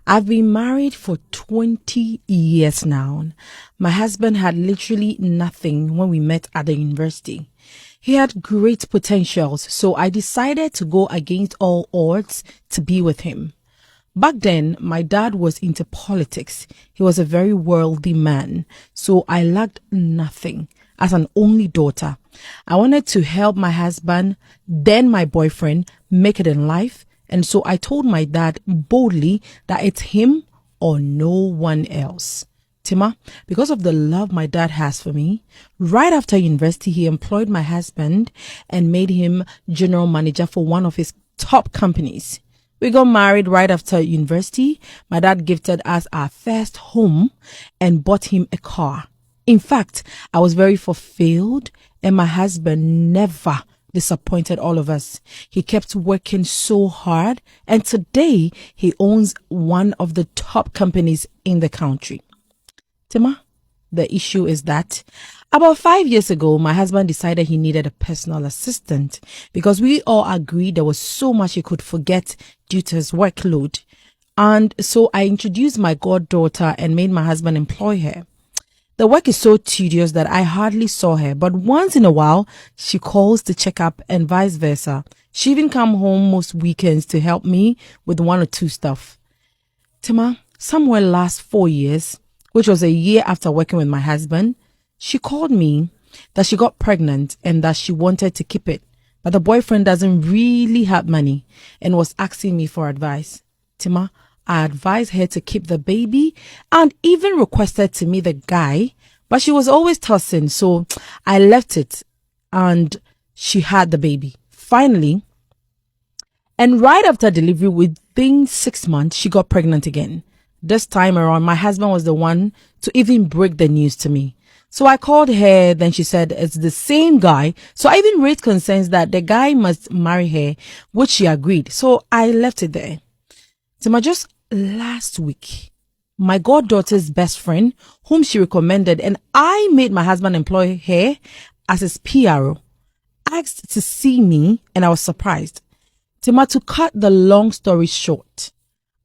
I've been married for 20 years now. My husband had literally nothing when we met at the university. He had great potentials, so I decided to go against all odds to be with him. Back then, my dad was into politics. He was a very wealthy man, so I lacked nothing. As an only daughter, I wanted to help my husband, then my boyfriend, make it in life. And so I told my dad boldly that it's him or no one else. Tima, because of the love my dad has for me, right after university, he employed my husband and made him general manager for one of his top companies. We got married right after university. My dad gifted us our first home and bought him a car. In fact, I was very fulfilled, and my husband never disappointed all of us. He kept working so hard, and today he owns one of the top companies in the country. Tima, the issue is that about 5 years ago, my husband decided he needed a personal assistant because we all agreed there was so much he could forget due to his workload. And so I introduced my goddaughter and made my husband employ her. The work is so tedious that I hardly saw her, but once in a while, she calls to check up and vice versa. She even come home most weekends to help me with one or two stuff. Tima, somewhere last 4 years, which was a year after working with my husband, she called me that she got pregnant and that she wanted to keep it, but the boyfriend doesn't really have money and was asking me for advice. Tima, I advised her to keep the baby and even requested to meet the guy, but she was always tossing, so I left it and she had the baby. Finally, and right after delivery, within 6 months, she got pregnant again. This time around, my husband was the one to even break the news to me. So I called her, then she said it's the same guy. So I even raised concerns that the guy must marry her, which she agreed. So I left it there. Tima, just last week, my goddaughter's best friend, whom she recommended, and I made my husband employ her as his PRO, asked to see me, and I was surprised. Tima, to cut the long story short,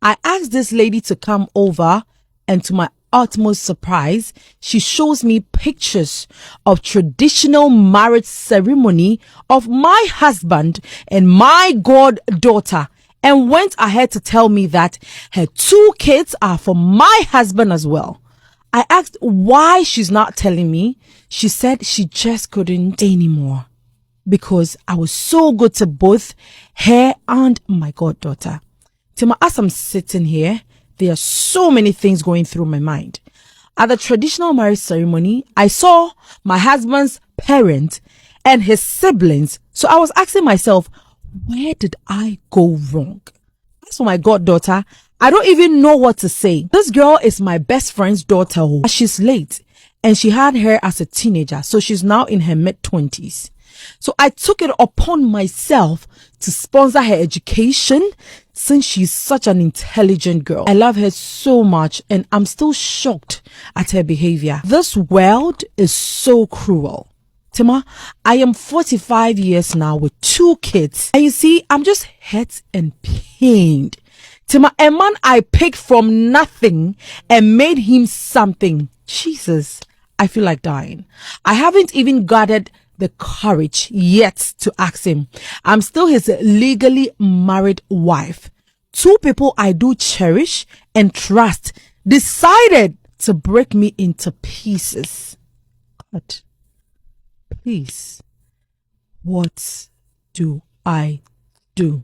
I asked this lady to come over, and to my utmost surprise, she shows me pictures of traditional marriage ceremony of my husband and my goddaughter, and went ahead to tell me that her 2 kids are for my husband as well. I asked why she's not telling me. She said she just couldn't anymore because I was so good to both her and my goddaughter. Tima, as I'm sitting here, there are so many things going through my mind. At the traditional marriage ceremony, I saw my husband's parents and his siblings. So I was asking myself, where did I go wrong? As for my goddaughter, I don't even know what to say. This girl is my best friend's daughter. She's late and she had her as a teenager. So she's now in her mid-20s. So I took it upon myself to sponsor her education since she's such an intelligent girl. I love her so much and I'm still shocked at her behavior. This world is so cruel. Tima, I am 45 years now with 2 kids. And you see, I'm just hurt and pained. Tima, a man I picked from nothing and made him something. Jesus, I feel like dying. I haven't even gathered the courage yet to ask him. I'm still his legally married wife. 2 people I do cherish and trust decided to break me into pieces. God, please, what do I do?